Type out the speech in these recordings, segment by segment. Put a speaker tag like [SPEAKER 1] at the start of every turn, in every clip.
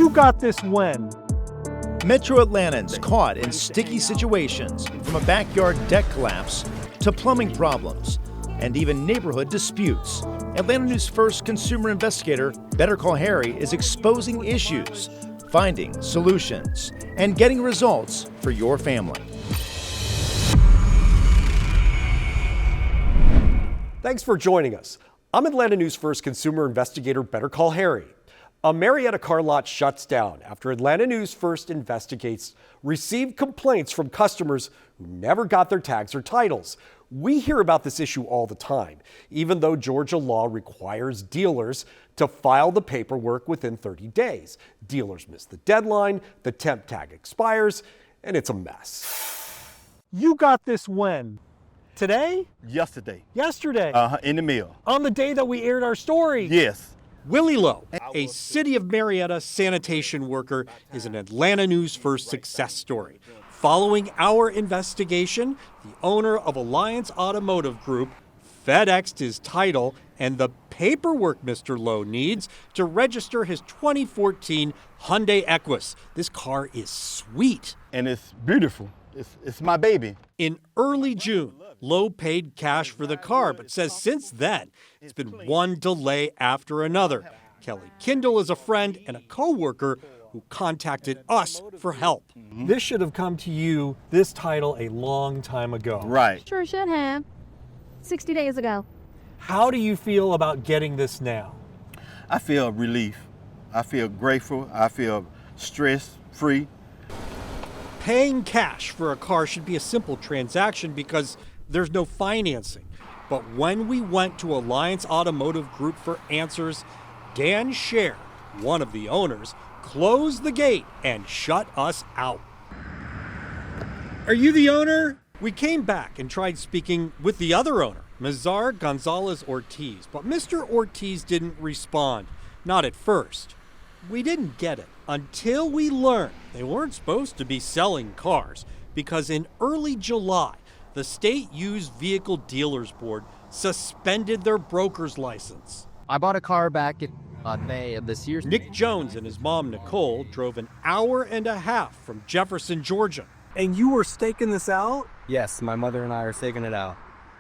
[SPEAKER 1] You got this when?
[SPEAKER 2] Metro Atlantans caught in sticky situations, from a backyard deck collapse to plumbing problems and even neighborhood disputes. Atlanta News' first consumer investigator, Better Call Harry, is exposing issues, finding solutions, and getting results for your family.
[SPEAKER 3] Thanks for joining us. I'm Atlanta News' first consumer investigator, Better Call Harry. A Marietta car lot shuts down after Atlanta News First Investigates received complaints from customers who never got their tags or titles. We hear about this issue all the time, even though Georgia law requires dealers to file the paperwork within 30 days. Dealers miss the deadline, the temp tag expires, and it's a mess.
[SPEAKER 1] You got this when? Today?
[SPEAKER 4] Yesterday.
[SPEAKER 1] Yesterday?
[SPEAKER 4] In the mail.
[SPEAKER 1] On the day that we aired our story?
[SPEAKER 4] Yes.
[SPEAKER 5] Willie Lowe, a City of Marietta sanitation worker, is an Atlanta News First success story. Following our investigation, the owner of Alliance Automotive Group FedExed his title and the paperwork Mr. Lowe needs to register his 2014 Hyundai Equus. This car is sweet.
[SPEAKER 4] And it's beautiful. It's my baby.
[SPEAKER 5] In early June, Lowe paid cash for the car, but says since then, it's been one delay after another. Kelly Kindle is a friend and a co-worker who contacted us for help.
[SPEAKER 1] This should have come to you, this title, a long time ago.
[SPEAKER 4] Right.
[SPEAKER 6] Sure should have. 60 days ago.
[SPEAKER 1] How do you feel about getting this now?
[SPEAKER 4] I feel relief. I feel grateful. I feel stress-free.
[SPEAKER 5] Paying cash for a car should be a simple transaction because there's no financing. But when we went to Alliance Automotive Group for answers, Dan Scher, one of the owners, closed the gate and shut us out. Are you the owner? We came back and tried speaking with the other owner, Mazar Gonzalez Ortiz, but Mr. Ortiz didn't respond. Not at first. We didn't get it until we learned they weren't supposed to be selling cars because in early July, the State Used Vehicle Dealers Board suspended their broker's license.
[SPEAKER 7] I bought a car back in May of this year.
[SPEAKER 5] Nick Jones and his mom, Nicole, drove an hour and a half from Jefferson, Georgia.
[SPEAKER 1] And you were staking this out?
[SPEAKER 7] Yes, my mother and I are staking it out.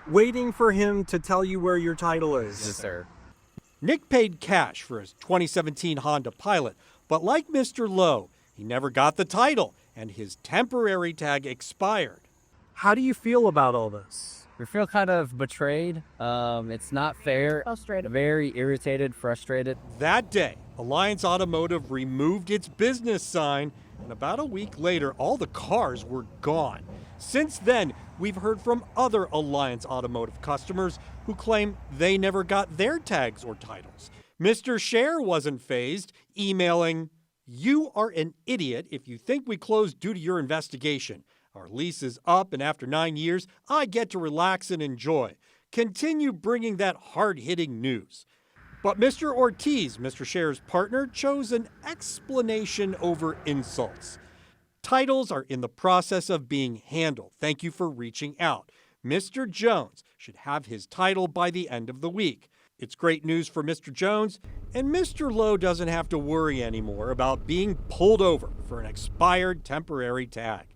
[SPEAKER 1] Waiting for him to tell you where your title is?
[SPEAKER 7] Yes, sir.
[SPEAKER 5] Nick paid cash for his 2017 Honda Pilot, but like Mr. Lowe, he never got the title and his temporary tag expired.
[SPEAKER 1] How do you feel about all this?
[SPEAKER 7] We feel kind of betrayed. It's not fair.
[SPEAKER 6] Frustrated.
[SPEAKER 7] Very irritated, frustrated.
[SPEAKER 5] That day, Alliance Automotive removed its business sign, and about a week later, all the cars were gone. Since then, we've heard from other Alliance Automotive customers who claim they never got their tags or titles. Mr. Scher wasn't fazed, emailing, "You are an idiot if you think we closed due to your investigation. Our lease is up, and after 9 years, I get to relax and enjoy. Continue bringing that hard-hitting news." But Mr. Ortiz, Mr. Scher's partner, chose an explanation over insults. Titles are in the process of being handled. Thank you for reaching out. Mr. Jones should have his title by the end of the week. It's great news for Mr. Jones, and Mr. Lowe doesn't have to worry anymore about being pulled over for an expired temporary tag.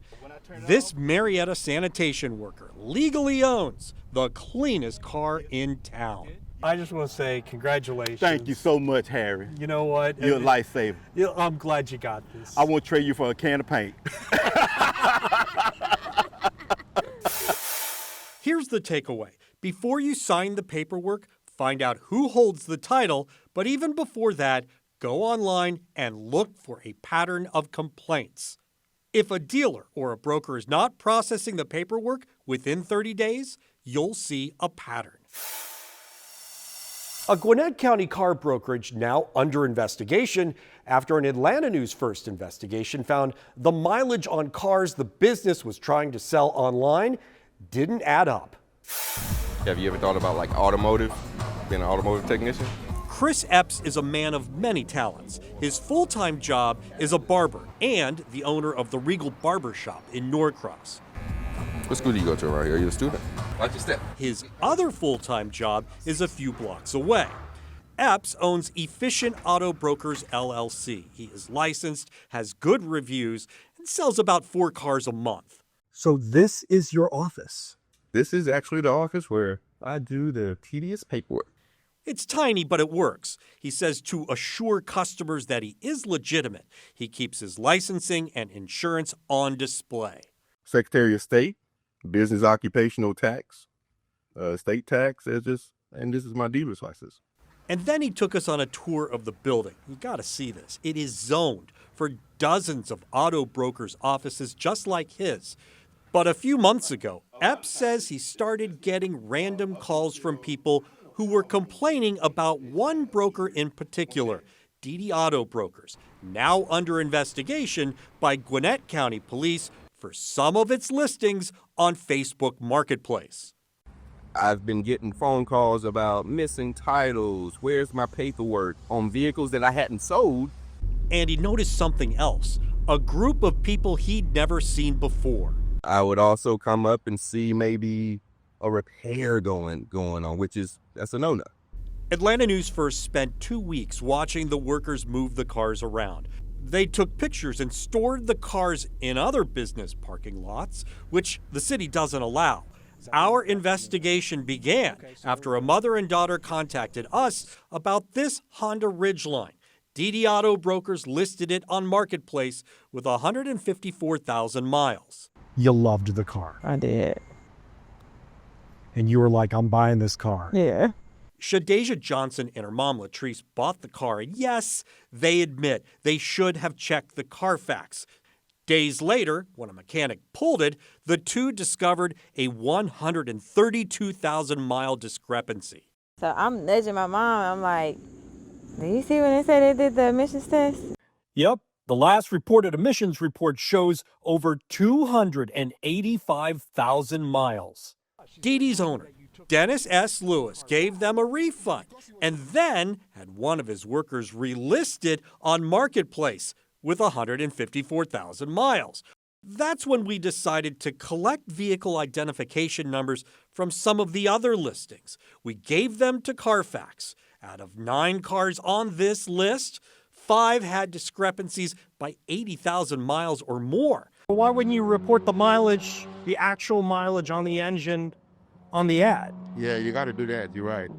[SPEAKER 5] This Marietta sanitation worker legally owns the cleanest car in town.
[SPEAKER 1] I just want to say congratulations.
[SPEAKER 4] Thank you so much, Harry.
[SPEAKER 1] You know what?
[SPEAKER 4] You're a lifesaver.
[SPEAKER 1] I'm glad you got this.
[SPEAKER 4] I won't trade you for a can of paint.
[SPEAKER 5] Here's the takeaway. Before you sign the paperwork, find out who holds the title, but even before that, go online and look for a pattern of complaints. If a dealer or a broker is not processing the paperwork within 30 days, you'll see a pattern.
[SPEAKER 3] A Gwinnett County car brokerage now under investigation after an Atlanta News First investigation found the mileage on cars the business was trying to sell online didn't add up.
[SPEAKER 8] Have you ever thought about like automotive, being an automotive technician?
[SPEAKER 5] Chris Epps is a man of many talents. His full-time job is a barber and the owner of the Regal Barber Shop in Norcross.
[SPEAKER 8] What school do you go to around here? Are you a student? Watch your step.
[SPEAKER 5] His other full-time job is a few blocks away. Epps owns Efficient Auto Brokers LLC. He is licensed, has good reviews, and sells about 4 cars a month.
[SPEAKER 1] So this is your office.
[SPEAKER 8] This is actually the office where I do the tedious paperwork.
[SPEAKER 5] It's tiny, but it works. He says to assure customers that he is legitimate, he keeps his licensing and insurance on display.
[SPEAKER 8] Secretary of State, business occupational tax, state tax, and this is my dealer's license.
[SPEAKER 5] And then he took us on a tour of the building. You gotta see this. It is zoned for dozens of auto brokers' offices just like his. But a few months ago, Epps says he started getting random calls from people who were complaining about one broker in particular, DD Auto Brokers, now under investigation by Gwinnett County Police for some of its listings on Facebook Marketplace.
[SPEAKER 8] I've been getting phone calls about missing titles, where's my paperwork, on vehicles that I hadn't sold.
[SPEAKER 5] And he noticed something else, a group of people he'd never seen before.
[SPEAKER 8] I would also come up and see maybe a repair going on, that's a no-no.
[SPEAKER 5] Atlanta News First spent 2 weeks watching the workers move the cars around. They took pictures and stored the cars in other business parking lots, which the city doesn't allow. Our investigation began after a mother and daughter contacted us about this Honda Ridgeline. DD Auto Brokers listed it on Marketplace with 154,000 miles.
[SPEAKER 1] You loved the car.
[SPEAKER 9] I did.
[SPEAKER 1] And you were like, I'm buying this car.
[SPEAKER 9] Yeah.
[SPEAKER 5] Shadeja Johnson and her mom Latrice bought the car, and yes, they admit they should have checked the Carfax. Days later, when a mechanic pulled it, the two discovered a 132,000-mile discrepancy.
[SPEAKER 9] So I'm nudging my mom. I'm like, do you see when they said they did the emissions test?
[SPEAKER 1] Yep. The last reported emissions report shows over 285,000 miles.
[SPEAKER 5] Dee Dee's owner, Dennis S. Lewis, gave them a refund and then had one of his workers relisted on Marketplace with 154,000 miles. That's when we decided to collect vehicle identification numbers from some of the other listings. We gave them to Carfax. Out of 9 cars on this list, 5 had discrepancies by 80,000 miles or more.
[SPEAKER 10] Why wouldn't you report the mileage, the actual mileage on the engine on the ad?
[SPEAKER 8] Yeah, you got to do that. You're right.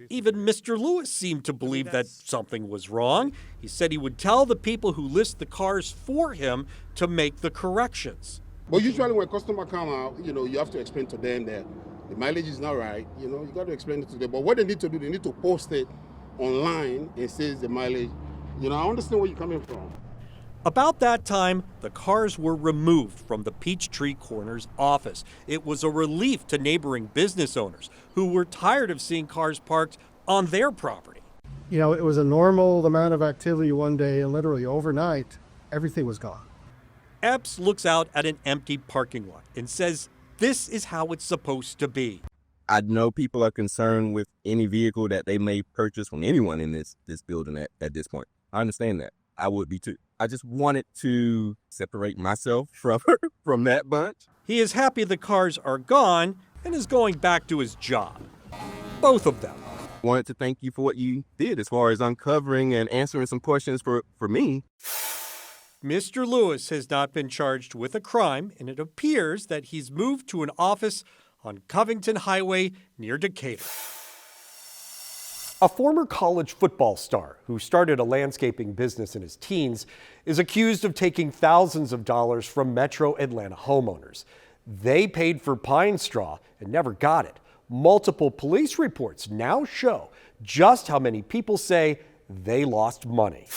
[SPEAKER 5] Even Mr. Lewis seemed to believe that something was wrong. He said he would tell the people who list the cars for him to make the corrections.
[SPEAKER 11] But usually when a customer come out, you have to explain to them that the mileage is not right. You got to explain it to them. But what they need to do, they need to post it online and says the mileage. I understand where you're coming from.
[SPEAKER 5] About that time, the cars were removed from the Peachtree Corners office. It was a relief to neighboring business owners who were tired of seeing cars parked on their property.
[SPEAKER 10] It was a normal amount of activity one day, and literally overnight, everything was gone.
[SPEAKER 5] Epps looks out at an empty parking lot and says this is how it's supposed to be.
[SPEAKER 8] I know people are concerned with any vehicle that they may purchase from anyone in this building at this point. I understand that. I would be too. I just wanted to separate myself from that bunch.
[SPEAKER 5] He is happy the cars are gone and is going back to his job. Both of them.
[SPEAKER 8] Wanted to thank you for what you did as far as uncovering and answering some questions for me.
[SPEAKER 5] Mr. Lewis has not been charged with a crime, and it appears that he's moved to an office on Covington Highway near Decatur.
[SPEAKER 3] A former college football star who started a landscaping business in his teens is accused of taking thousands of dollars from Metro Atlanta homeowners. They paid for pine straw and never got it. Multiple police reports now show just how many people say they lost money.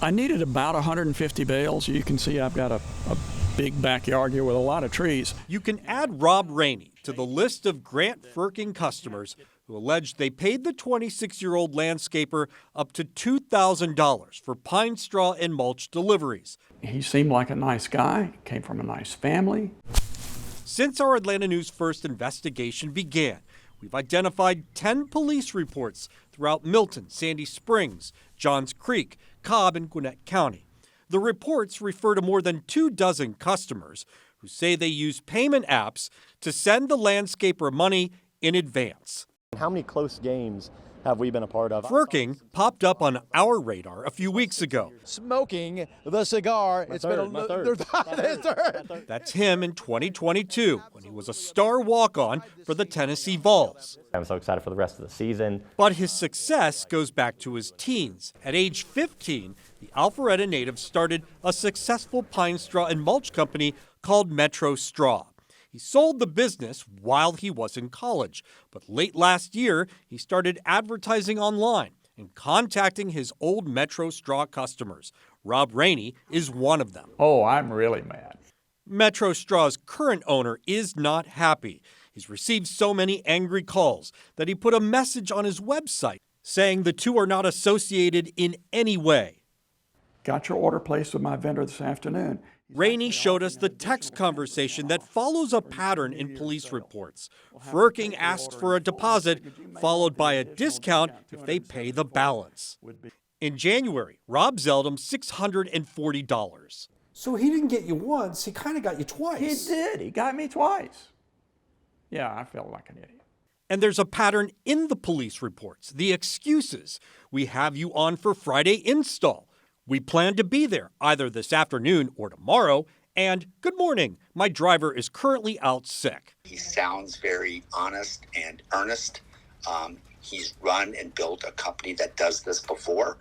[SPEAKER 12] I needed about 150 bales. You can see I've got a big backyard here with a lot of trees.
[SPEAKER 5] You can add Rob Rainey to the list of Grant Firking customers who alleged they paid the 26-year-old landscaper up to $2,000 for pine straw and mulch deliveries.
[SPEAKER 12] He seemed like a nice guy, came from a nice family.
[SPEAKER 5] Since our Atlanta News First investigation began, we've identified 10 police reports throughout Milton, Sandy Springs, Johns Creek, Cobb, and Gwinnett County. The reports refer to more than 24 customers who say they use payment apps to send the landscaper money in advance.
[SPEAKER 13] How many close games have we been a part of.
[SPEAKER 5] Frerking popped up on our radar a few weeks ago.
[SPEAKER 13] Smoking the cigar.
[SPEAKER 5] My
[SPEAKER 13] It's
[SPEAKER 5] third,
[SPEAKER 13] been
[SPEAKER 5] my
[SPEAKER 13] a
[SPEAKER 5] third. That's him in 2022 when he was a star walk-on for the Tennessee Vols.
[SPEAKER 14] I'm so excited for the rest of the season.
[SPEAKER 5] But his success goes back to his teens. At age 15, the Alpharetta native started a successful pine straw and mulch company called Metro Straw. He sold the business while he was in college, but late last year, he started advertising online and contacting his old Metro Straw customers. Rob Rainey is one of them.
[SPEAKER 15] Oh, I'm really mad.
[SPEAKER 5] Metro Straw's current owner is not happy. He's received so many angry calls that he put a message on his website saying the two are not associated in any way.
[SPEAKER 15] Got your order placed with my vendor this afternoon.
[SPEAKER 5] Rainey showed us the text conversation that follows a pattern in police reports. Frerking asks for a deposit, followed by a discount if they pay the balance. In January, Rob zelled him $640.
[SPEAKER 3] So he didn't get you once, he kind of got you twice.
[SPEAKER 15] He did. He got me twice. Yeah, I felt like an idiot.
[SPEAKER 5] And there's a pattern in the police reports, the excuses. We have you on for Friday install. We plan to be there either this afternoon or tomorrow. And good morning, my driver is currently out sick.
[SPEAKER 16] He sounds very honest and earnest. He's run and built a company that does this before.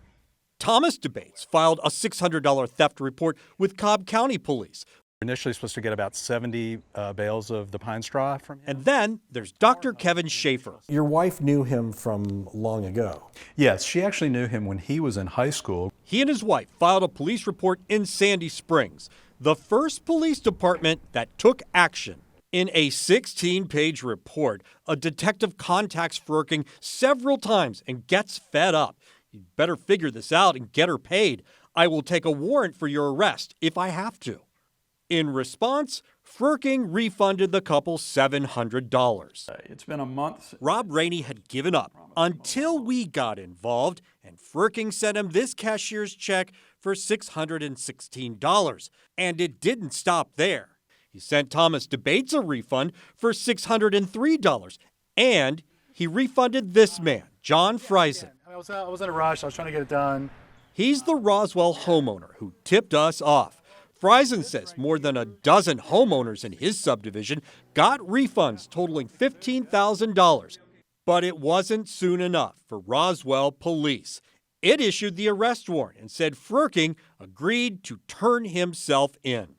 [SPEAKER 5] Thomas Debates filed a $600 theft report with Cobb County Police.
[SPEAKER 17] Initially supposed to get about 70 bales of the pine straw from him.
[SPEAKER 5] And then there's Dr. Kevin Schaefer.
[SPEAKER 3] Your wife knew him from long ago.
[SPEAKER 17] Yes, she actually knew him when he was in high school.
[SPEAKER 5] He and his wife filed a police report in Sandy Springs, the first police department that took action. In a 16-page report, a detective contacts Frerking several times and gets fed up. You'd better figure this out and get her paid. I will take a warrant for your arrest if I have to. In response, Frerking refunded the couple $700.
[SPEAKER 15] It's been a month.
[SPEAKER 5] Rob Rainey had given up until we got involved, and Frerking sent him this cashier's check for $616. And it didn't stop there. He sent Thomas Debates a refund for $603, and he refunded this man, John Friesen.
[SPEAKER 18] I was in a rush. I was trying to get it done.
[SPEAKER 5] He's the Roswell homeowner who tipped us off. Friesen says more than a dozen homeowners in his subdivision got refunds totaling $15,000. But it wasn't soon enough for Roswell police. It issued the arrest warrant and said Frerking agreed to turn himself in.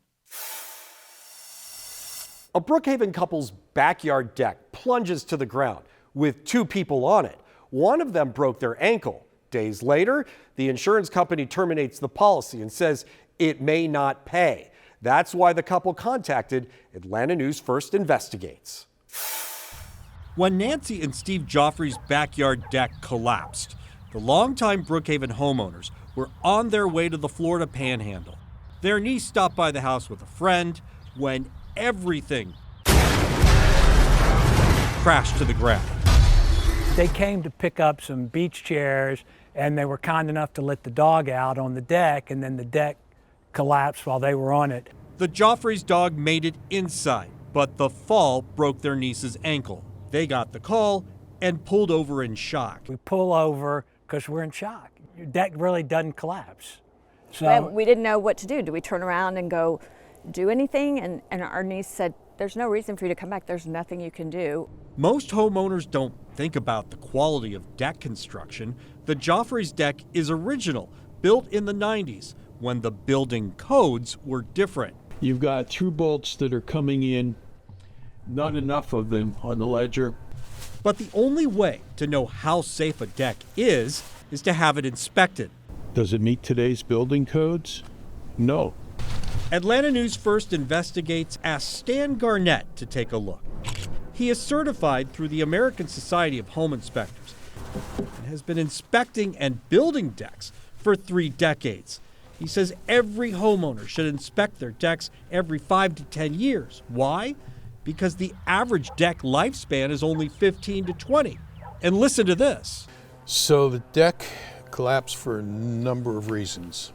[SPEAKER 3] A Brookhaven couple's backyard deck plunges to the ground with two people on it. One of them broke their ankle. Days later, the insurance company terminates the policy and says it may not pay. That's why the couple contacted Atlanta News First Investigates.
[SPEAKER 5] When Nancy and Steve Joffrey's backyard deck collapsed, the longtime Brookhaven homeowners were on their way to the Florida Panhandle. Their niece stopped by the house with a friend when everything crashed to the ground.
[SPEAKER 19] They came to pick up some beach chairs, and they were kind enough to let the dog out on the deck, and then the deck collapsed while they were on it.
[SPEAKER 5] The Joffrey's dog made it inside, but the fall broke their niece's ankle. They got the call and pulled over in shock.
[SPEAKER 19] We pull over because we're in shock. Your deck really doesn't collapse. So
[SPEAKER 20] we didn't know what to do. Do we turn around and go do anything? And our niece said, there's no reason for you to come back. There's nothing you can do.
[SPEAKER 5] Most homeowners don't think about the quality of deck construction. The Joffrey's deck is original, built in the 90s, when the building codes were different.
[SPEAKER 21] You've got through bolts that are coming in, not enough of them on the ledger.
[SPEAKER 5] But the only way to know how safe a deck is to have it inspected.
[SPEAKER 21] Does it meet today's building codes? No.
[SPEAKER 5] Atlanta News First Investigates asked Stan Garnett to take a look. He is certified through the American Society of Home Inspectors and has been inspecting and building decks for 3 decades. He says every homeowner should inspect their decks every 5 to 10 years. Why? Because the average deck lifespan is only 15 to 20. And listen to this.
[SPEAKER 22] So the deck collapsed for a number of reasons.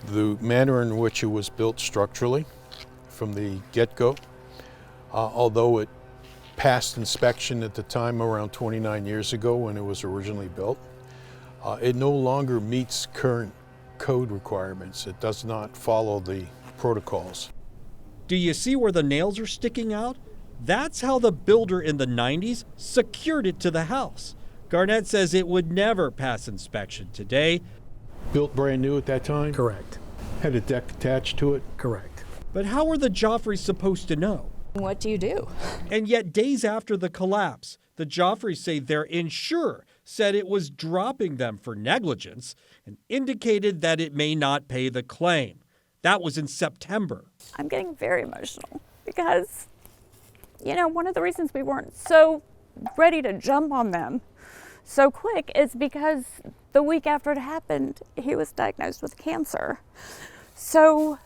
[SPEAKER 22] The manner in which it was built structurally from the get-go, although it passed inspection at the time around 29 years ago when it was originally built. It no longer meets current code requirements. It does not follow the protocols.
[SPEAKER 5] Do you see where the nails are sticking out? That's how the builder in the 90s secured it to the house. Garnett says it would never pass inspection today.
[SPEAKER 22] Built brand new at that time?
[SPEAKER 1] Correct.
[SPEAKER 22] Had a deck attached to it?
[SPEAKER 1] Correct.
[SPEAKER 5] But how are the Joffreys supposed to know?
[SPEAKER 20] What do you do?
[SPEAKER 5] And yet, days after the collapse, the Joffreys say their insurer said it was dropping them for negligence and indicated that it may not pay the claim. That was in September.
[SPEAKER 20] I'm getting very emotional because, one of the reasons we weren't so ready to jump on them so quick is because the week after it happened, he was diagnosed with cancer. So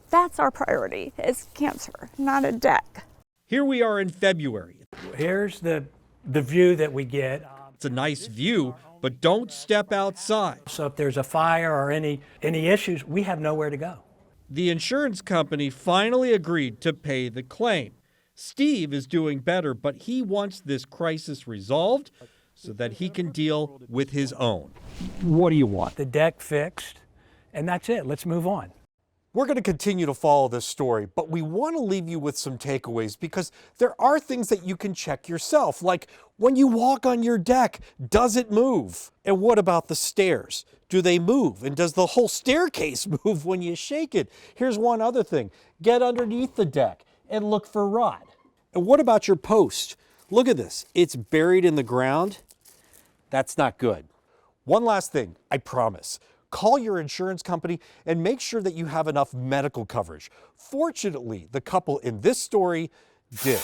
[SPEAKER 20] that's our priority, is cancer, not a deck.
[SPEAKER 5] Here we are in February.
[SPEAKER 19] Here's the view that we get.
[SPEAKER 5] It's a nice view, but don't step outside.
[SPEAKER 19] So if there's a fire or any issues, we have nowhere to go.
[SPEAKER 5] The insurance company finally agreed to pay the claim. Steve is doing better, but he wants this crisis resolved so that he can deal with his own.
[SPEAKER 1] What do you want?
[SPEAKER 19] The deck fixed, and that's it. Let's move on.
[SPEAKER 3] We're going to continue to follow this story, but we want to leave you with some takeaways because there are things that you can check yourself, like when you walk on your deck, does it move? And what about the stairs? Do they move? And does the whole staircase move when you shake it? Here's one other thing. Get underneath the deck and look for rot. And what about your post? Look at this. It's buried in the ground. That's not good. One last thing, I promise. Call your insurance company and make sure that you have enough medical coverage. Fortunately, the couple in this story did.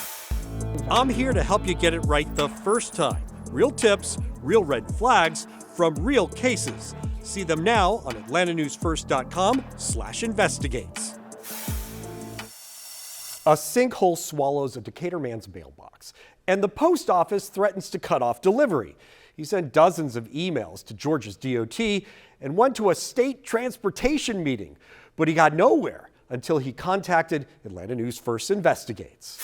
[SPEAKER 5] I'm here to help you get it right the first time. Real tips, real red flags from real cases. See them now on atlantanewsfirst.com/investigates.
[SPEAKER 3] A sinkhole swallows a Decatur man's mailbox, and the post office threatens to cut off delivery. He sent dozens of emails to Georgia's DOT and went to a state transportation meeting, but he got nowhere until he contacted Atlanta News First Investigates.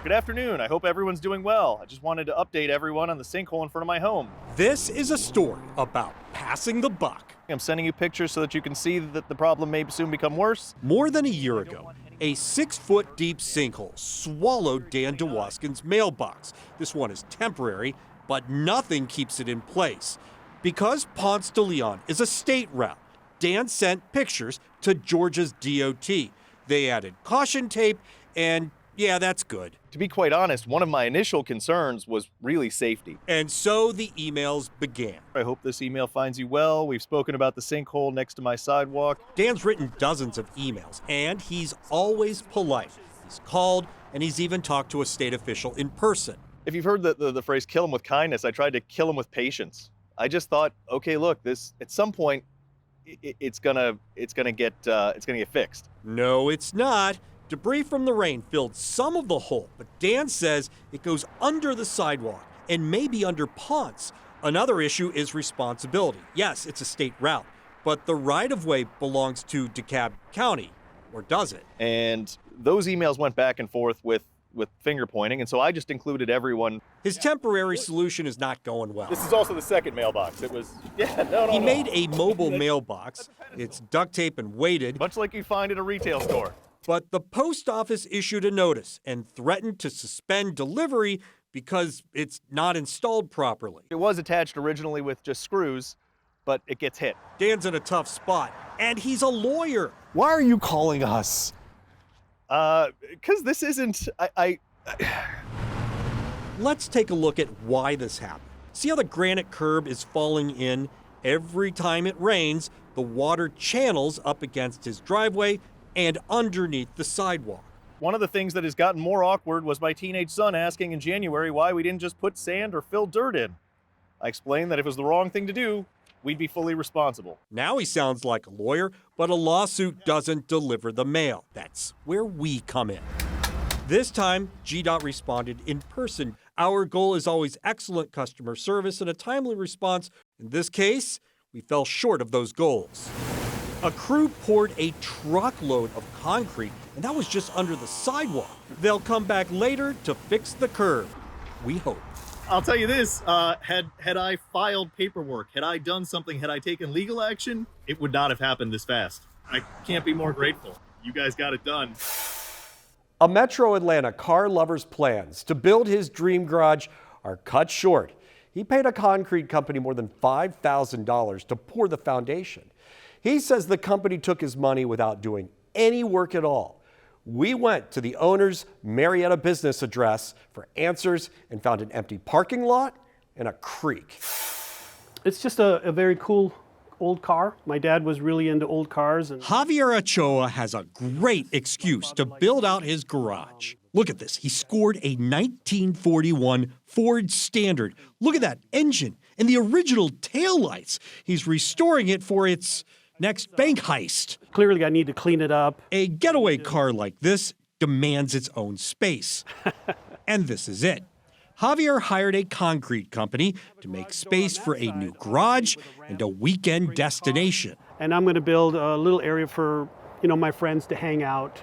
[SPEAKER 2] Good afternoon. I hope everyone's doing well. I just wanted to update everyone on the sinkhole in front of my home.
[SPEAKER 5] This is a story about passing the buck.
[SPEAKER 2] I'm sending you pictures so that you can see that the problem may soon become worse.
[SPEAKER 5] More than a year ago, a 6-foot deep sinkhole swallowed Dan DeWaskin's mailbox. This one is temporary, but nothing keeps it in place. Because Ponce de Leon is a state route, Dan sent pictures to Georgia's DOT. They added caution tape, and yeah, that's good.
[SPEAKER 2] To be quite honest, one of my initial concerns was really safety.
[SPEAKER 5] And so the emails began.
[SPEAKER 2] I hope this email finds you well. We've spoken about the sinkhole next to my sidewalk.
[SPEAKER 5] Dan's written dozens of emails, and he's always polite. He's called, and he's even talked to a state official in person.
[SPEAKER 2] If you've heard the phrase kill him with kindness, I tried to kill him with patience. I just thought, okay, look, this at some point it's gonna get fixed.
[SPEAKER 5] No, it's not. Debris from the rain filled some of the hole, but Dan says it goes under the sidewalk and maybe under Ponce. Another issue is responsibility. Yes, it's a state route, but the right-of-way belongs to DeKalb County, or does it?
[SPEAKER 2] And those emails went back and forth with finger pointing, and so I just included everyone.
[SPEAKER 5] His temporary solution is not going well.
[SPEAKER 2] This is also the second mailbox. It was,
[SPEAKER 5] He made a mobile mailbox. It's duct tape and weighted.
[SPEAKER 2] Much like you find at a retail store.
[SPEAKER 5] But the post office issued a notice and threatened to suspend delivery because it's not installed properly.
[SPEAKER 2] It was attached originally with just screws, but it gets hit.
[SPEAKER 5] Dan's in a tough spot, and he's a lawyer.
[SPEAKER 3] Why are you calling us?
[SPEAKER 2] Because this isn't,
[SPEAKER 5] Let's take a look at why this happened. See how the granite curb is falling in? Every time it rains, the water channels up against his driveway and underneath the sidewalk.
[SPEAKER 2] One of the things that has gotten more awkward was my teenage son asking in January why we didn't just put sand or fill dirt in. I explained that if it was the wrong thing to do, we'd be fully responsible.
[SPEAKER 5] Now he sounds like a lawyer, but a lawsuit doesn't deliver the mail. That's where we come in. This time, GDOT responded in person. Our goal is always excellent customer service and a timely response. In this case, we fell short of those goals. A crew poured a truckload of concrete, and that was just under the sidewalk. They'll come back later to fix the curb. We hope.
[SPEAKER 2] I'll tell you this, had I filed paperwork, had I done something, had I taken legal action, it would not have happened this fast. I can't be more grateful. You guys got it done.
[SPEAKER 3] A Metro Atlanta car lover's plans to build his dream garage are cut short. He paid a concrete company more than $5,000 to pour the foundation. He says the company took his money without doing any work at all. We went to the owner's Marietta business address for answers and found an empty parking lot and a creek.
[SPEAKER 6] It's just a very cool old car. My dad was really into old cars. And
[SPEAKER 5] Javier Ochoa has a great excuse to build out his garage. Look at this. He scored a 1941 Ford Standard. Look at that engine and the original taillights. He's restoring it for its next bank heist.
[SPEAKER 6] Clearly, I need to clean it up.
[SPEAKER 5] A getaway car like this demands its own space. And this is it. Javier hired a concrete company to make space for a new garage and a weekend destination.
[SPEAKER 6] And I'm going to build a little area for, my friends to hang out,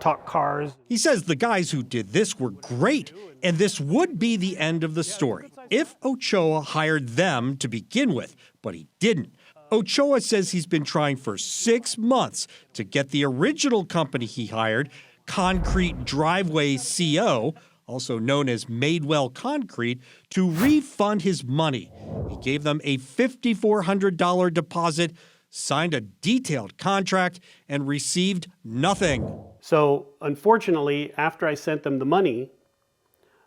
[SPEAKER 6] talk cars.
[SPEAKER 5] He says the guys who did this were great, and this would be the end of the story if Ochoa hired them to begin with, but he didn't. Ochoa says he's been trying for 6 months to get the original company he hired, Concrete Driveway CO, also known as Madewell Concrete, to refund his money. He gave them a $5,400 deposit, signed a detailed contract, and received nothing.
[SPEAKER 6] So, unfortunately, after I sent them the money,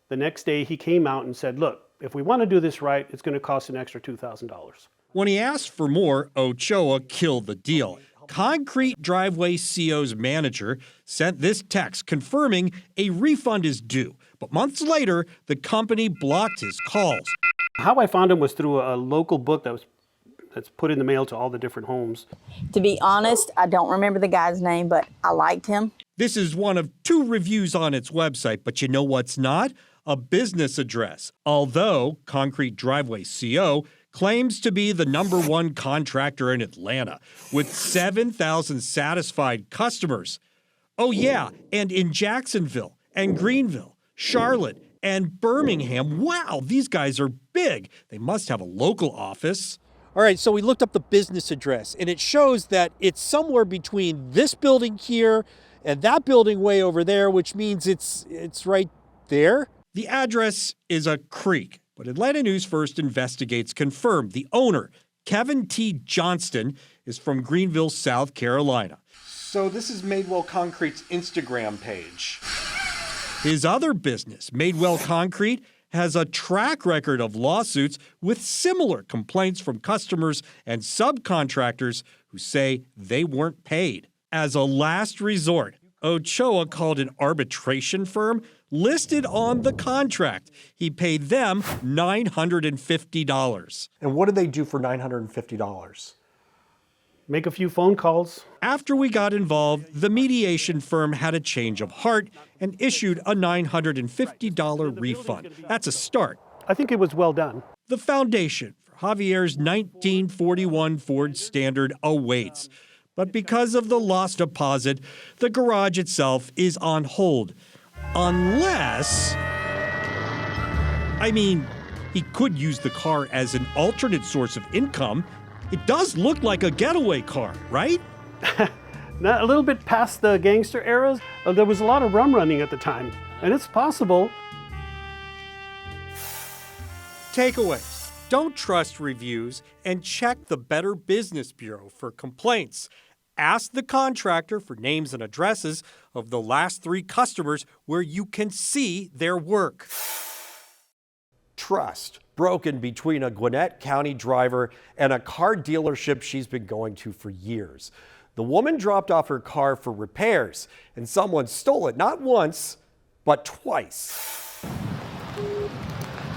[SPEAKER 6] the next day he came out and said, look, if we want to do this right, it's going to cost an extra $2,000.
[SPEAKER 5] When he asked for more, Ochoa killed the deal. Concrete Driveway CO's manager sent this text confirming a refund is due. But months later, the company blocked his calls.
[SPEAKER 6] How I found him was through a local book that's put in the mail to all the different homes.
[SPEAKER 7] To be honest, I don't remember the guy's name, but I liked him.
[SPEAKER 5] This is one of 2 reviews on its website, but you know what's not? A business address. Although Concrete Driveway CO claims to be the #1 contractor in Atlanta, with 7,000 satisfied customers. Oh yeah, and in Jacksonville, and Greenville, Charlotte, and Birmingham. Wow, these guys are big. They must have a local office.
[SPEAKER 23] All right, so we looked up the business address, and it shows that it's somewhere between this building here and that building way over there, which means it's right there.
[SPEAKER 5] The address is a creek. But Atlanta News First Investigates confirmed the owner, Kevin T. Johnston, is from Greenville, South Carolina.
[SPEAKER 3] So this is Madewell Concrete's Instagram page.
[SPEAKER 5] His other business, Madewell Concrete, has a track record of lawsuits with similar complaints from customers and subcontractors who say they weren't paid. As a last resort, Ochoa called an arbitration firm listed on the contract. He paid them $950.
[SPEAKER 3] And what did they do for $950?
[SPEAKER 6] Make a few phone calls.
[SPEAKER 5] After we got involved, the mediation firm had a change of heart and issued a $950 refund. That's a start.
[SPEAKER 6] I think it was well done.
[SPEAKER 5] The foundation for Javier's 1941 Ford Standard awaits. But because of the lost deposit, the garage itself is on hold. Unless, he could use the car as an alternate source of income. It does look like a getaway car, right?
[SPEAKER 6] A little bit past the gangster eras. There was a lot of rum running at the time, and it's possible.
[SPEAKER 5] Takeaways. Don't trust reviews and check the Better Business Bureau for complaints. Ask the contractor for names and addresses of the last 3 customers where you can see their work.
[SPEAKER 3] Trust broken between a Gwinnett County driver and a car dealership she's been going to for years. The woman dropped off her car for repairs, and someone stole it not once, but twice.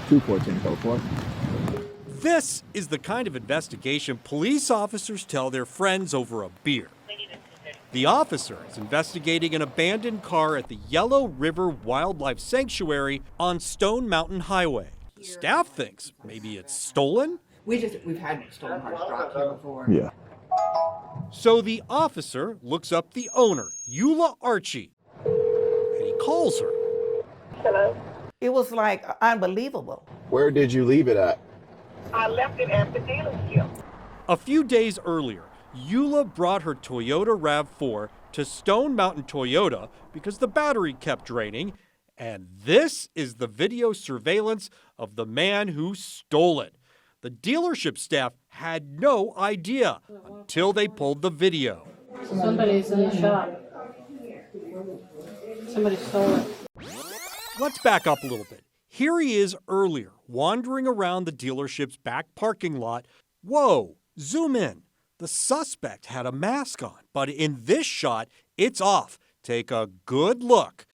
[SPEAKER 8] 21404.
[SPEAKER 5] This is the kind of investigation police officers tell their friends over a beer. The officer is investigating an abandoned car at the Yellow River Wildlife Sanctuary on Stone Mountain Highway. The staff thinks maybe it's stolen.
[SPEAKER 24] We've had stolen cars dropped here before.
[SPEAKER 8] Yeah.
[SPEAKER 5] So the officer looks up the owner, Eula Archie, and he calls her.
[SPEAKER 4] Hello? It was like unbelievable.
[SPEAKER 9] Where did you leave it at?
[SPEAKER 4] I left it at the dealership.
[SPEAKER 5] A few days earlier, Eula brought her Toyota RAV4 to Stone Mountain Toyota because the battery kept draining, and this is the video surveillance of the man who stole it. The dealership staff had no idea until they pulled the video.
[SPEAKER 11] Somebody's in the shop. Somebody stole it.
[SPEAKER 5] Let's back up a little bit. Here he is earlier, wandering around the dealership's back parking lot. Whoa, zoom in. The suspect had a mask on, but in this shot, it's off. Take a good look.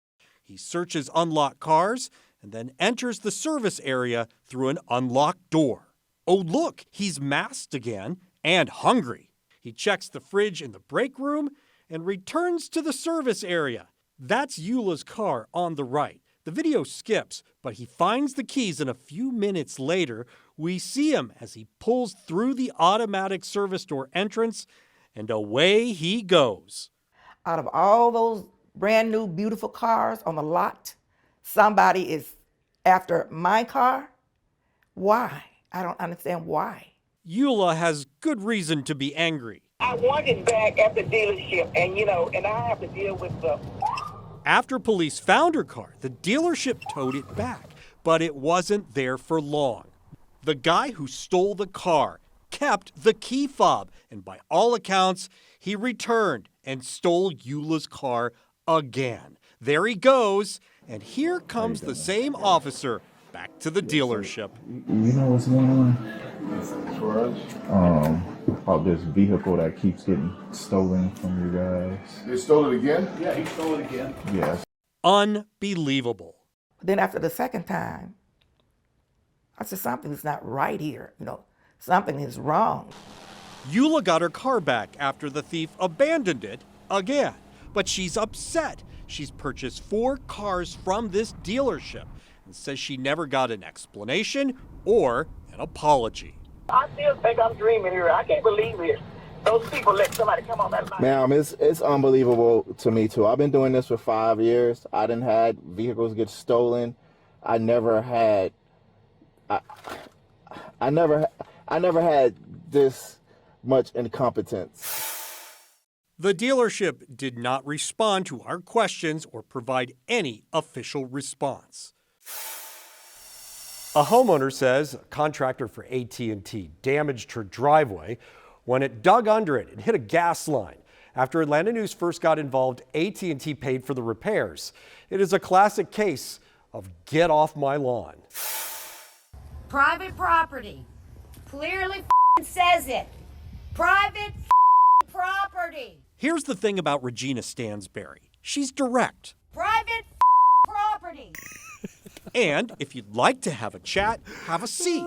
[SPEAKER 5] He searches unlocked cars and then enters the service area through an unlocked door. Oh, look, he's masked again and hungry. He checks the fridge in the break room and returns to the service area. That's Eula's car on the right. The video skips, but he finds the keys, and a few minutes later, we see him as he pulls through the automatic service door entrance, and away he goes.
[SPEAKER 4] Out of all those brand new, beautiful cars on the lot, somebody is after my car? Why? I don't understand why.
[SPEAKER 5] Eula has good reason to be angry.
[SPEAKER 4] I want it back at the dealership, and I have to deal with the...
[SPEAKER 5] After police found her car, the dealership towed it back, but it wasn't there for long. The guy who stole the car kept the key fob, and by all accounts, he returned and stole Eula's car again. There he goes, and here comes the same officer back to the dealership.
[SPEAKER 24] You know what's going on? About this vehicle that keeps getting stolen from you guys.
[SPEAKER 9] They stole it again?
[SPEAKER 18] Yeah, he stole it again.
[SPEAKER 24] Yes.
[SPEAKER 5] Unbelievable.
[SPEAKER 4] Then after the second time, I said, something's not right here. Something is wrong.
[SPEAKER 5] Eula got her car back after the thief abandoned it again. But she's upset. She's purchased 4 cars from this dealership and says she never got an explanation or an apology.
[SPEAKER 4] I still think I'm dreaming here. I can't believe it. Those people let somebody come on that line.
[SPEAKER 9] Ma'am, it's unbelievable to me too. I've been doing this for 5 years. I done had vehicles get stolen. I never had this much incompetence.
[SPEAKER 5] The dealership did not respond to our questions or provide any official response.
[SPEAKER 3] A homeowner says a contractor for AT&T damaged her driveway. When it dug under it, it hit a gas line. After Atlanta News first got involved, AT&T paid for the repairs. It is a classic case of get off my lawn.
[SPEAKER 25] Private property. Clearly says it. Private property.
[SPEAKER 5] Here's the thing about Regina Stansberry. She's direct.
[SPEAKER 25] Private property.
[SPEAKER 5] And if you'd like to have a chat, have a seat.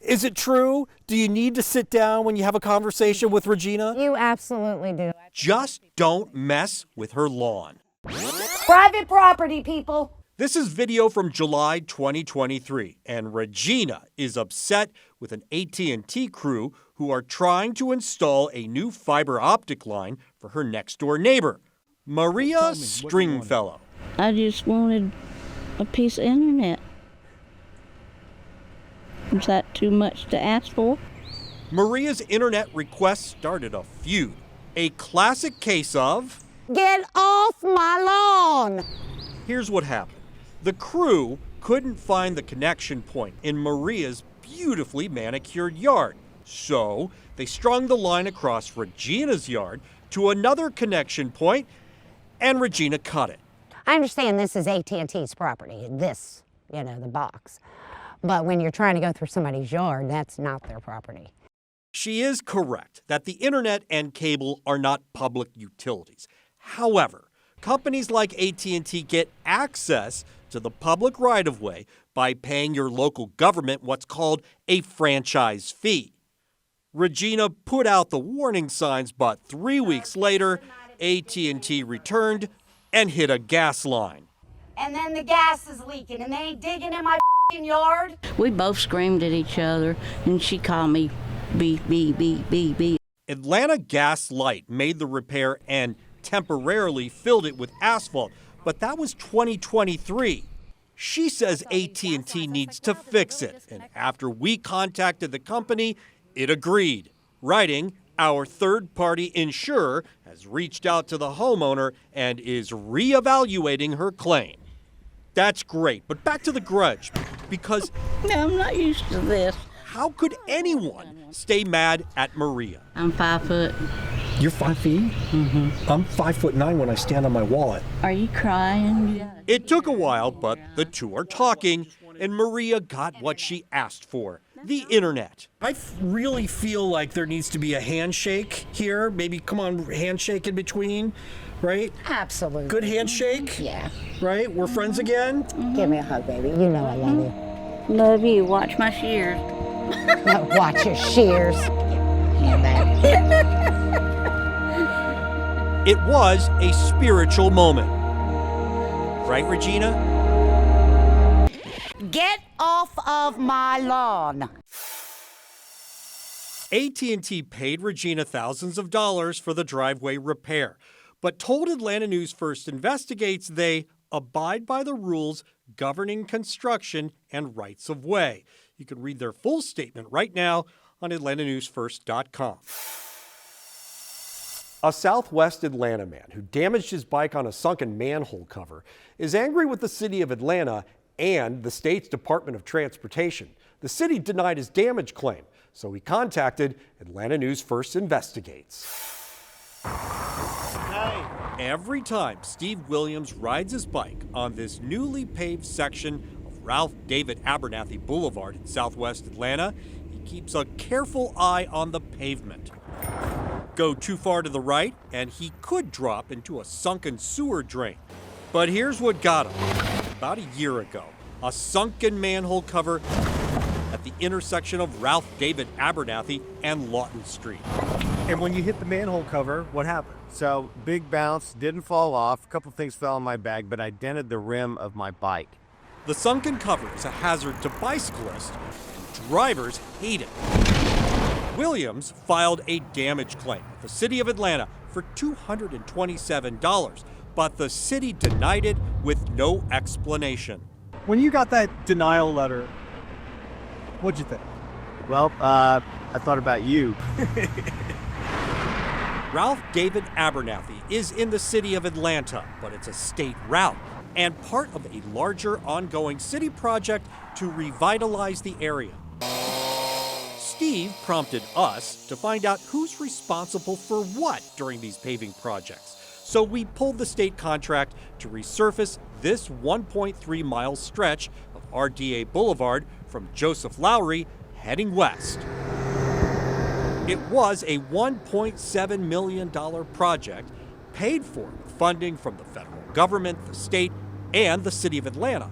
[SPEAKER 23] Is it true? Do you need to sit down when you have a conversation with Regina?
[SPEAKER 26] You absolutely do.
[SPEAKER 5] Just don't mess with her lawn.
[SPEAKER 25] Private property, people.
[SPEAKER 5] This is video from July 2023, and Regina is upset with an AT&T crew who are trying to install a new fiber optic line for her next-door neighbor, Maria Stringfellow.
[SPEAKER 27] I just wanted a piece of internet. Was that too much to ask for?
[SPEAKER 5] Maria's internet request started a feud, a classic case of...
[SPEAKER 25] Get off my lawn!
[SPEAKER 5] Here's what happened. The crew couldn't find the connection point in Maria's beautifully manicured yard, so they strung the line across Regina's yard to another connection point, and Regina cut it.
[SPEAKER 26] I understand this is AT&T's property, this, the box. But when you're trying to go through somebody's yard, that's not their property.
[SPEAKER 5] She is correct that the internet and cable are not public utilities. However, companies like AT&T get access to the public right-of-way by paying your local government what's called a franchise fee. Regina put out the warning signs, but 3 weeks later, AT&T returned and hit a gas line.
[SPEAKER 25] And then the gas is leaking, and they ain't digging in my yard.
[SPEAKER 27] We both screamed at each other, and she called me beep, beep, beep, beep, beep.
[SPEAKER 5] Atlanta Gas Light made the repair and temporarily filled it with asphalt, but that was 2023. She says AT&T needs to fix it, and after we contacted the company, it agreed, writing, "Our third-party insurer has reached out to the homeowner and is reevaluating her claim." That's great, but back to the grudge, because
[SPEAKER 27] No, I'm not used to this.
[SPEAKER 5] how could anyone stay mad at Maria?
[SPEAKER 27] I'm 5 foot.
[SPEAKER 3] You're 5 feet? Mm-hmm. I'm 5'9" when I stand on my wallet.
[SPEAKER 27] Are you crying?
[SPEAKER 5] It took a while, but the two are talking, and Maria got what she asked for, the internet.
[SPEAKER 3] I really feel like there needs to be a handshake here. Maybe, come on, handshake in between, right?
[SPEAKER 26] Absolutely.
[SPEAKER 3] Good handshake?
[SPEAKER 26] Yeah.
[SPEAKER 3] Right? We're friends again?
[SPEAKER 26] Give me a hug, baby. You know I love you.
[SPEAKER 27] Love you. Watch my shears.
[SPEAKER 26] Watch your shears. Yeah, babe.
[SPEAKER 5] It was a spiritual moment. Right, Regina?
[SPEAKER 25] Get off of my lawn.
[SPEAKER 5] AT&T paid Regina thousands of dollars for the driveway repair, but told Atlanta News First Investigates they abide by the rules governing construction and rights of way. You can read their full statement right now on AtlantaNewsFirst.com.
[SPEAKER 3] A Southwest Atlanta man who damaged his bike on a sunken manhole cover is angry with the city of Atlanta and the state's Department of Transportation. The city denied his damage claim, so he contacted Atlanta News First Investigates.
[SPEAKER 5] Every time Steve Williams rides his bike on this newly paved section of Ralph David Abernathy Boulevard in Southwest Atlanta, he keeps a careful eye on the pavement. Go too far to the right, and he could drop into a sunken sewer drain. But here's what got him. About a year ago, a sunken manhole cover at the intersection of Ralph David Abernathy and Lawton Street.
[SPEAKER 10] And when you hit the manhole cover, what happened? So, big bounce, didn't fall off, a couple things fell in my bag, but I dented the rim of my bike.
[SPEAKER 5] The sunken cover is a hazard to bicyclists, and drivers hate it. Williams filed a damage claim with the city of Atlanta for $227, but the city denied it with no explanation.
[SPEAKER 18] When you got that denial letter, what'd you think?
[SPEAKER 10] Well, I thought about you.
[SPEAKER 5] Ralph David Abernathy is in the city of Atlanta, but it's a state route and part of a larger ongoing city project to revitalize the area. Steve prompted us to find out who's responsible for what during these paving projects. So we pulled the state contract to resurface this 1.3 mile stretch of RDA Boulevard from Joseph Lowry heading west. It was a $1.7 million project paid for with funding from the federal government, the state, and the city of Atlanta.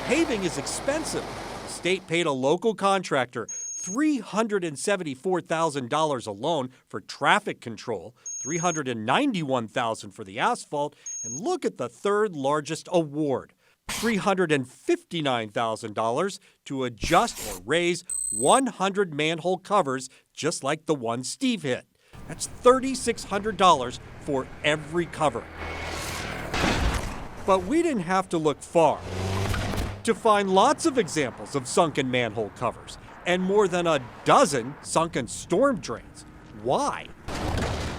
[SPEAKER 5] Paving is expensive. The state paid a local contractor $374,000 alone for traffic control, $391,000 for the asphalt, and look at the third largest award, $359,000 to adjust or raise 100 manhole covers just like the one Steve hit. That's $3,600 for every cover. But we didn't have to look far to find lots of examples of sunken manhole covers and more than a dozen sunken storm drains. Why?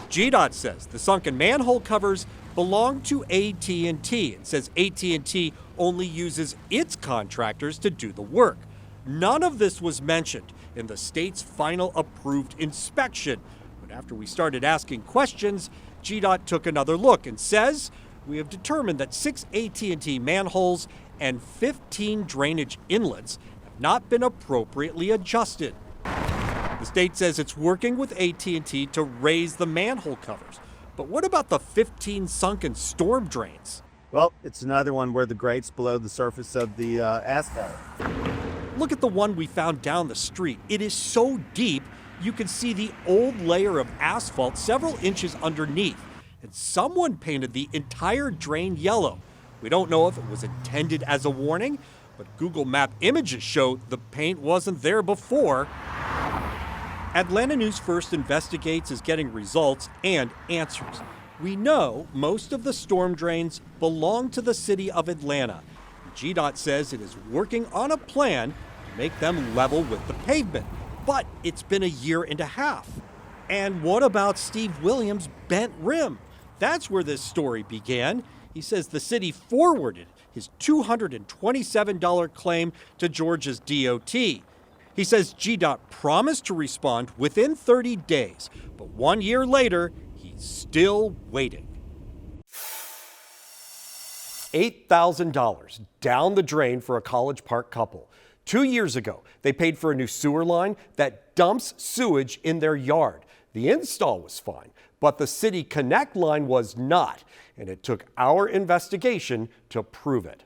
[SPEAKER 5] GDOT says the sunken manhole covers belong to AT&T and says AT&T only uses its contractors to do the work. None of this was mentioned in the state's final approved inspection. But after we started asking questions, GDOT took another look and says, we have determined that 6 AT&T manholes and 15 drainage inlets have not been appropriately adjusted. The state says it's working with AT&T to raise the manhole covers. But what about the 15 sunken storm drains?
[SPEAKER 10] Well, it's another one where the grate's below the surface of the asphalt.
[SPEAKER 5] Look at the one we found down the street. It is so deep, you can see the old layer of asphalt several inches underneath. And someone painted the entire drain yellow. We don't know if it was intended as a warning, but Google Map images show the paint wasn't there before. Atlanta News First Investigates is getting results and answers. We know most of the storm drains belong to the city of Atlanta. GDOT says it is working on a plan to make them level with the pavement, but it's been a year and a half. And what about Steve Williams' bent rim? That's where this story began. He says the city forwarded his $227 claim to Georgia's DOT. He says GDOT promised to respond within 30 days, but 1 year later, he's still waiting.
[SPEAKER 3] $8,000 down the drain for a College Park couple. 2 years ago, they paid for a new sewer line that dumps sewage in their yard. The install was fine, but the City Connect line was not, and it took our investigation to prove it.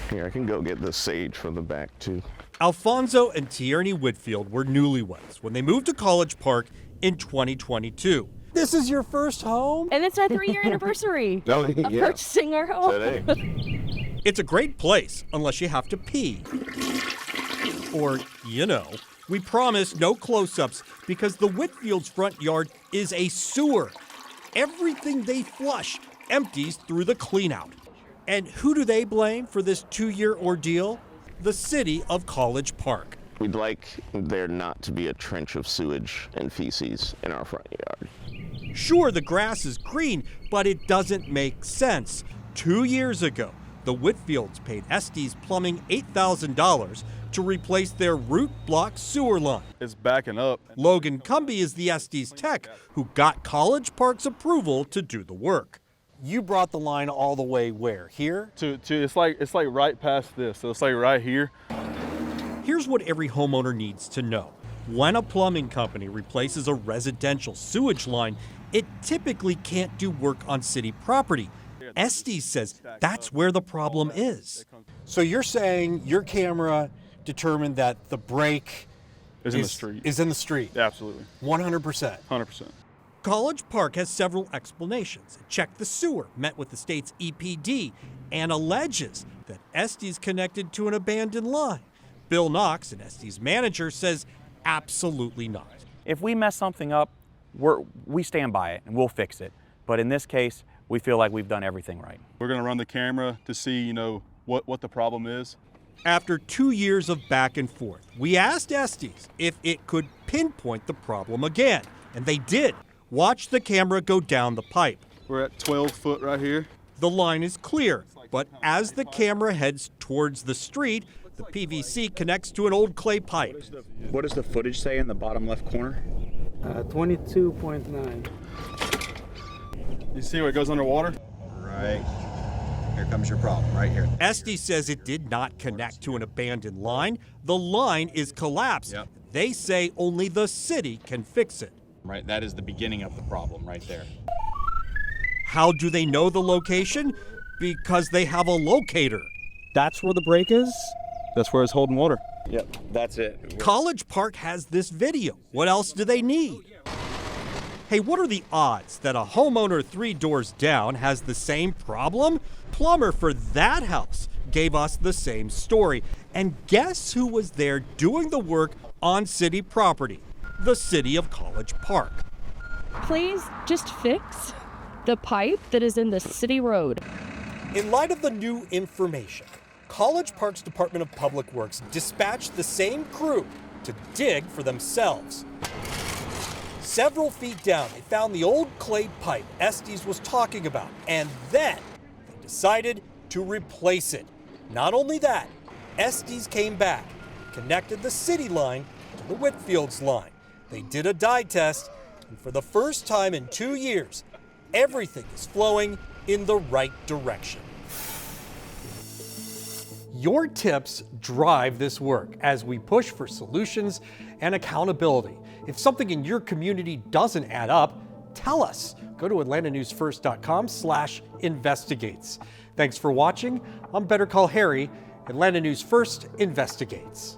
[SPEAKER 12] Here, I can go get the sage from the back, too.
[SPEAKER 5] Alfonso and Tierney Whitfield were newlyweds when they moved to College Park in 2022.
[SPEAKER 23] This is your first home?
[SPEAKER 13] And it's our 3-year anniversary of purchasing our home.
[SPEAKER 5] It's a great place, unless you have to pee. Or, you know, we promise no close-ups because the Whitfield's front yard is a sewer. Everything they flush empties through the cleanout. And who do they blame for this 2-year ordeal? The city of College Park.
[SPEAKER 12] We'd like there not to be a trench of sewage and feces in our front yard.
[SPEAKER 5] Sure, the grass is green, but it doesn't make sense. 2 years ago, the Whitfields paid Estes Plumbing $8,000 to replace their root block sewer line.
[SPEAKER 14] It's backing up.
[SPEAKER 5] Logan Cumby is the Estes tech who got College Park's approval to do the work.
[SPEAKER 18] You brought the line all the way where? Here?
[SPEAKER 14] It's like right past this. So it's like right here.
[SPEAKER 5] Here's what every homeowner needs to know. When a plumbing company replaces a residential sewage line, it typically can't do work on city property. Estes says that's where the problem is.
[SPEAKER 18] So you're saying your camera determined that the break
[SPEAKER 14] is in the street.
[SPEAKER 18] Is in the street.
[SPEAKER 14] Absolutely.
[SPEAKER 18] 100%.
[SPEAKER 14] 100%.
[SPEAKER 5] College Park has several explanations. It checked the sewer, met with the state's EPD, and alleges that Estes connected to an abandoned line. Bill Knox, an Estes manager, says absolutely not.
[SPEAKER 15] If we mess something up, we stand by it and we'll fix it. But in this case, we feel like we've done everything right.
[SPEAKER 14] We're going to run the camera to see, what the problem is.
[SPEAKER 5] After 2 years of back and forth, we asked Estes if it could pinpoint the problem again, and they did. Watch the camera go down the pipe.
[SPEAKER 14] We're at 12 foot right here.
[SPEAKER 5] The line is clear, but as the camera heads towards the street, the PVC connects to an old clay pipe.
[SPEAKER 16] What does the footage say in the bottom left corner?
[SPEAKER 17] 22.9.
[SPEAKER 14] You see where it goes underwater?
[SPEAKER 16] Right. Here comes your problem, right here.
[SPEAKER 5] Estes says it did not connect to an abandoned line. The line is collapsed.
[SPEAKER 16] Yep.
[SPEAKER 5] They say only the city can fix it.
[SPEAKER 16] Right, that is the beginning of the problem right there.
[SPEAKER 5] How do they know the location? Because they have a locator.
[SPEAKER 18] That's where the break is?
[SPEAKER 14] That's where it's holding water.
[SPEAKER 16] Yep, that's it.
[SPEAKER 5] College Park has this video. What else do they need? Hey, what are the odds that a homeowner 3 doors down has the same problem? Plumber for that house gave us the same story. And guess who was there doing the work on city property? The city of College Park.
[SPEAKER 13] Please just fix the pipe that is in the city road.
[SPEAKER 3] In light of the new information, College Park's Department of Public Works dispatched the same crew to dig for themselves. Several feet down, they found the old clay pipe Estes was talking about, and then they decided to replace it. Not only that, Estes came back, connected the city line to the Whitfield's line. They did a dye test, and for the first time in 2 years, everything is flowing in the right direction. Your tips drive this work as we push for solutions and accountability. If something in your community doesn't add up, tell us. Go to atlantanewsfirst.com/investigates. Thanks for watching. I'm Better Call Harry. Atlanta News First investigates.